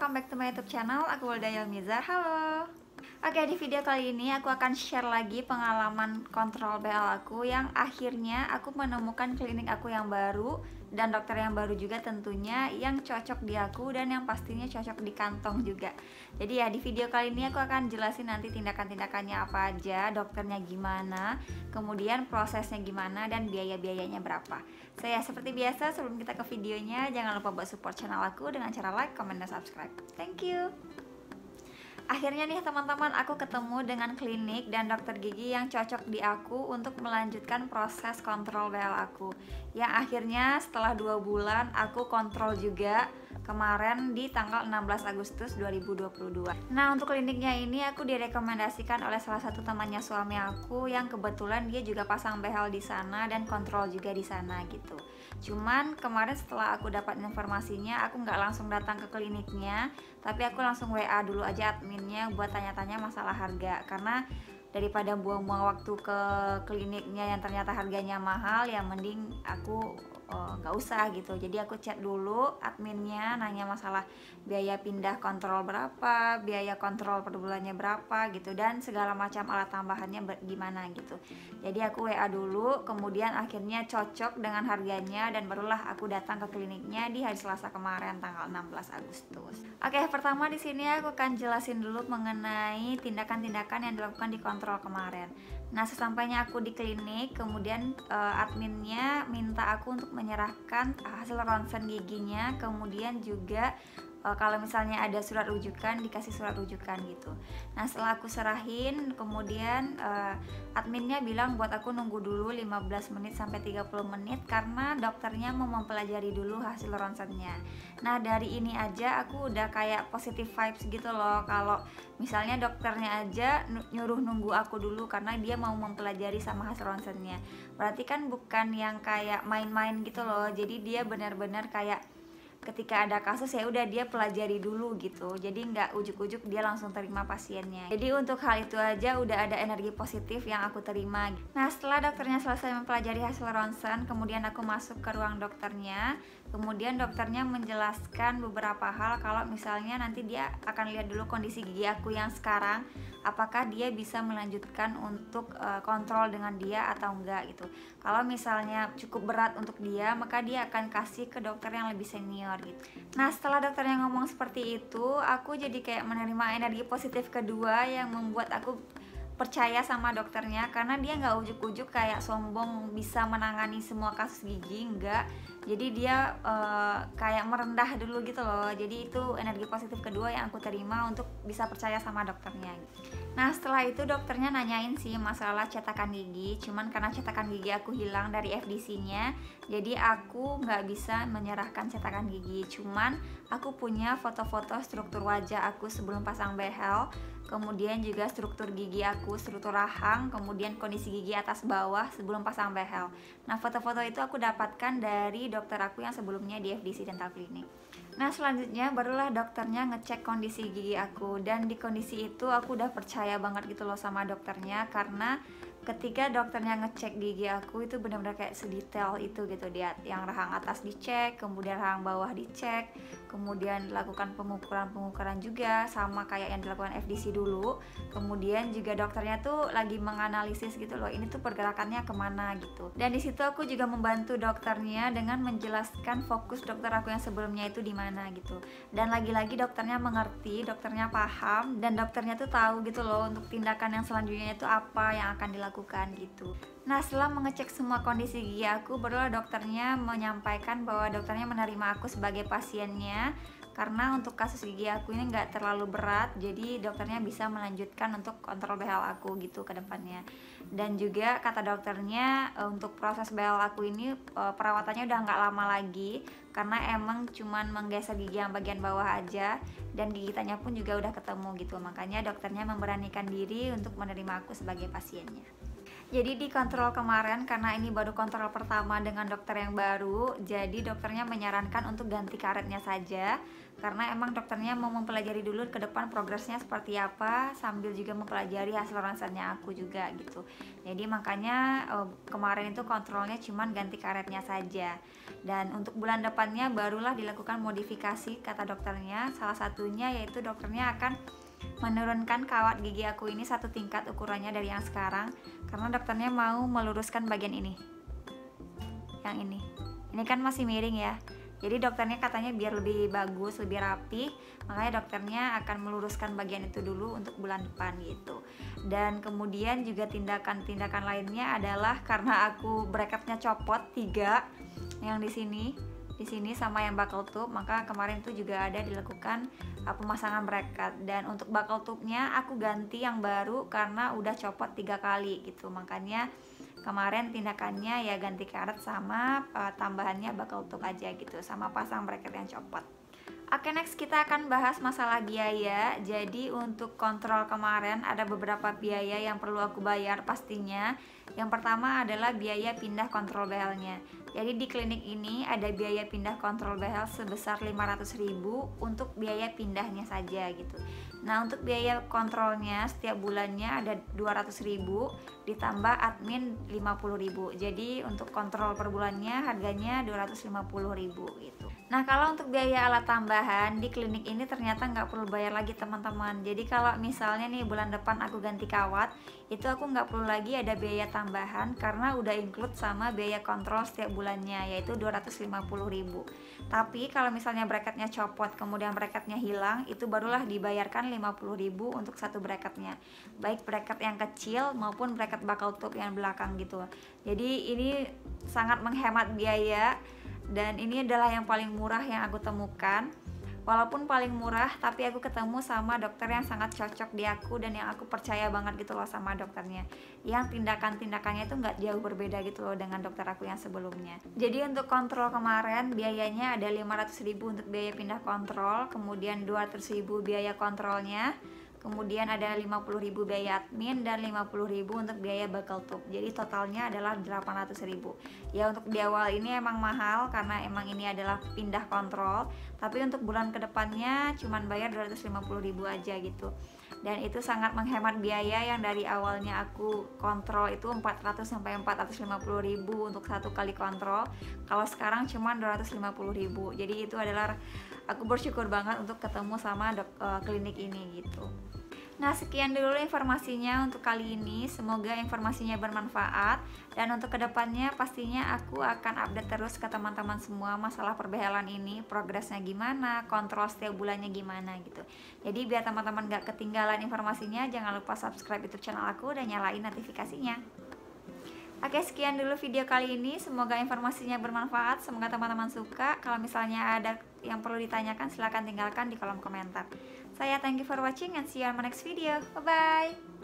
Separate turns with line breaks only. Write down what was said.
welcome back to my YouTube channel. Aku Wilda Yelmizar. Halo. Oke, di video kali ini aku akan share lagi pengalaman kontrol BL aku yang akhirnya aku menemukan klinik aku yang baru dan dokter yang baru juga tentunya, yang cocok di aku dan yang pastinya cocok di kantong juga. Jadi ya, di video kali ini aku akan jelasin nanti tindakan-tindakannya apa aja, dokternya gimana, kemudian prosesnya gimana, dan biaya-biayanya berapa. Seperti biasa, sebelum kita ke videonya, jangan lupa buat support channel aku dengan cara like, comment, dan subscribe. Thank you. Akhirnya nih teman-teman, aku ketemu dengan klinik dan dokter gigi yang cocok di aku untuk melanjutkan proses kontrol BL aku, yang akhirnya setelah 2 bulan aku kontrol juga kemarin di tanggal 16 Agustus 2022. Nah, untuk kliniknya ini aku direkomendasikan oleh salah satu temannya suami aku yang kebetulan dia juga pasang BL di sana dan kontrol juga di sana gitu. Cuman kemarin setelah aku dapat informasinya, aku nggak langsung datang ke kliniknya, tapi aku langsung WA dulu aja adminnya buat tanya-tanya masalah harga, karena daripada buang-buang waktu ke kliniknya yang ternyata harganya mahal, ya mending aku nggak usah gitu. Jadi aku chat dulu adminnya, nanya masalah biaya pindah kontrol berapa, biaya kontrol per bulannya berapa gitu, dan segala macam alat tambahannya gimana gitu. Jadi aku WA dulu, kemudian akhirnya cocok dengan harganya dan barulah aku datang ke kliniknya di hari Selasa kemarin tanggal 16 Agustus. Oke, pertama di sini aku akan jelasin dulu mengenai tindakan-tindakan yang dilakukan di kontrol kemarin. Nah, sesampainya aku di klinik, kemudian adminnya minta aku untuk menyerahkan hasil ronsen giginya, kemudian juga kalau misalnya ada surat rujukan, dikasih surat rujukan gitu. Nah, setelah aku serahin, kemudian adminnya bilang buat aku nunggu dulu 15 menit sampai 30 menit karena dokternya mau mempelajari dulu hasil ronsennya. Nah, dari ini aja aku udah kayak positive vibes gitu loh, kalau misalnya dokternya aja nyuruh nunggu aku dulu karena dia mau mempelajari sama hasil ronsennya. Berarti kan bukan yang kayak main-main gitu loh. Jadi dia benar-benar kayak ketika ada kasus ya udah dia pelajari dulu gitu, jadi nggak ujuk-ujuk dia langsung terima pasiennya. Jadi untuk hal itu aja udah ada energi positif yang aku terima. Nah, setelah dokternya selesai mempelajari hasil ronsen, kemudian aku masuk ke ruang dokternya. Kemudian dokternya menjelaskan beberapa hal, kalau misalnya nanti dia akan lihat dulu kondisi gigi aku yang sekarang, apakah dia bisa melanjutkan untuk kontrol dengan dia atau enggak gitu. Kalau misalnya cukup berat untuk dia, maka dia akan kasih ke dokter yang lebih senior gitu. Nah, setelah dokternya ngomong seperti itu, aku jadi kayak menerima energi positif kedua yang membuat aku percaya sama dokternya, karena dia nggak ujuk-ujuk kayak sombong bisa menangani semua kasus gigi, enggak. Jadi dia kayak merendah dulu gitu loh. Jadi itu energi positif kedua yang aku terima untuk bisa percaya sama dokternya. Nah, setelah itu dokternya nanyain sih masalah cetakan gigi. Cuman karena cetakan gigi aku hilang dari FDC-nya, jadi aku nggak bisa menyerahkan cetakan gigi. Cuman aku punya foto-foto struktur wajah aku sebelum pasang behel, kemudian juga struktur gigi aku, struktur rahang, kemudian kondisi gigi atas bawah sebelum pasang behel. Nah, foto-foto itu aku dapatkan dari dokter aku yang sebelumnya di FDC Dental Clinic. Nah, selanjutnya barulah dokternya ngecek kondisi gigi aku, dan di kondisi itu aku udah percaya banget gitu loh sama dokternya, karena ketika dokternya ngecek gigi aku itu benar-benar kayak sedetail itu gitu. Dia yang rahang atas dicek, kemudian rahang bawah dicek, kemudian dilakukan pengukuran juga sama kayak yang dilakukan FDC dulu. Kemudian juga dokternya tuh lagi menganalisis gitu loh, ini tuh pergerakannya kemana gitu. Dan di situ aku juga membantu dokternya dengan menjelaskan fokus dokter aku yang sebelumnya itu di mana gitu. Dan lagi-lagi dokternya mengerti, dokternya paham, dan dokternya tuh tahu gitu loh untuk tindakan yang selanjutnya itu apa yang akan dilakukan gitu. Nah, setelah mengecek semua kondisi gigi aku, barulah dokternya menyampaikan bahwa dokternya menerima aku sebagai pasiennya karena untuk kasus gigi aku ini nggak terlalu berat, jadi dokternya bisa melanjutkan untuk kontrol behel aku gitu ke depannya. Dan juga kata dokternya untuk proses behel aku ini perawatannya udah nggak lama lagi, karena emang cuman menggeser gigi yang bagian bawah aja, dan gigitannya pun juga udah ketemu gitu. Makanya dokternya memberanikan diri untuk menerima aku sebagai pasiennya. Jadi di kontrol kemarin, karena ini baru kontrol pertama dengan dokter yang baru, jadi dokternya menyarankan untuk ganti karetnya saja. Karena emang dokternya mau mempelajari dulu ke depan progresnya seperti apa, sambil juga mempelajari hasil ronsennya aku juga gitu. Jadi makanya kemarin itu kontrolnya cuman ganti karetnya saja. Dan untuk bulan depannya barulah dilakukan modifikasi kata dokternya. Salah satunya yaitu dokternya akan menurunkan kawat gigi aku ini satu tingkat ukurannya dari yang sekarang, karena dokternya mau meluruskan bagian ini, yang ini kan masih miring ya. Jadi dokternya katanya biar lebih bagus, lebih rapi, makanya dokternya akan meluruskan bagian itu dulu untuk bulan depan gitu. Dan kemudian juga tindakan-tindakan lainnya adalah karena aku bracketnya copot 3 yang di sini sama yang buckle tube, maka kemarin itu juga ada dilakukan pemasangan bracket. Dan untuk buckle tube-nya aku ganti yang baru karena udah copot 3 kali gitu, makanya kemarin tindakannya ya ganti karet sama tambahannya buckle tube aja gitu, sama pasang bracket yang copot. Oke, next kita akan bahas masalah biaya. Jadi untuk kontrol kemarin ada beberapa biaya yang perlu aku bayar pastinya. Yang pertama adalah biaya pindah kontrol BL-nya. Jadi di klinik ini ada biaya pindah kontrol BL sebesar 500.000 untuk biaya pindahnya saja gitu. Nah, untuk biaya kontrolnya setiap bulannya ada 200.000 ditambah admin 50.000. Jadi untuk kontrol per bulannya harganya 250.000 gitu. Nah, kalau untuk biaya alat tambahan di klinik ini ternyata nggak perlu bayar lagi teman-teman. Jadi kalau misalnya nih bulan depan aku ganti kawat, itu aku nggak perlu lagi ada biaya tambahan karena udah include sama biaya kontrol setiap bulannya, yaitu 250.000. Tapi kalau misalnya bracketnya copot kemudian bracketnya hilang, itu barulah dibayarkan 50.000 untuk satu bracketnya, baik bracket yang kecil maupun bracket buckle tube yang belakang gitu. Jadi ini sangat menghemat biaya. Dan ini adalah yang paling murah yang aku temukan. Walaupun paling murah, tapi aku ketemu sama dokter yang sangat cocok di aku dan yang aku percaya banget gitu loh sama dokternya. Yang tindakan-tindakannya itu nggak jauh berbeda gitu loh dengan dokter aku yang sebelumnya. Jadi untuk kontrol kemarin biayanya ada 500.000 untuk biaya pindah kontrol, kemudian 200.000 biaya kontrolnya, kemudian ada 50.000 biaya admin dan 50.000 untuk biaya buckle tube. Jadi totalnya adalah 800.000. Ya untuk di awal ini emang mahal karena emang ini adalah pindah kontrol, tapi untuk bulan kedepannya cuman bayar 250.000 aja gitu. Dan itu sangat menghemat biaya yang dari awalnya aku kontrol itu 400 sampai 450.000 untuk satu kali kontrol. Kalau sekarang cuman 250.000. Jadi itu adalah aku bersyukur banget untuk ketemu sama klinik ini gitu. Nah, sekian dulu informasinya untuk kali ini. Semoga informasinya bermanfaat. Dan untuk kedepannya pastinya aku akan update terus ke teman-teman semua masalah perbehelan ini, progresnya gimana, kontrol setiap bulannya gimana gitu. Jadi biar teman-teman gak ketinggalan informasinya, jangan lupa subscribe YouTube channel aku dan nyalain notifikasinya. Oke, sekian dulu video kali ini. Semoga informasinya bermanfaat. Semoga teman-teman suka. Kalau misalnya ada yang perlu ditanyakan, silahkan tinggalkan di kolom komentar. Saya thank you for watching and see you on my next video. Bye-bye.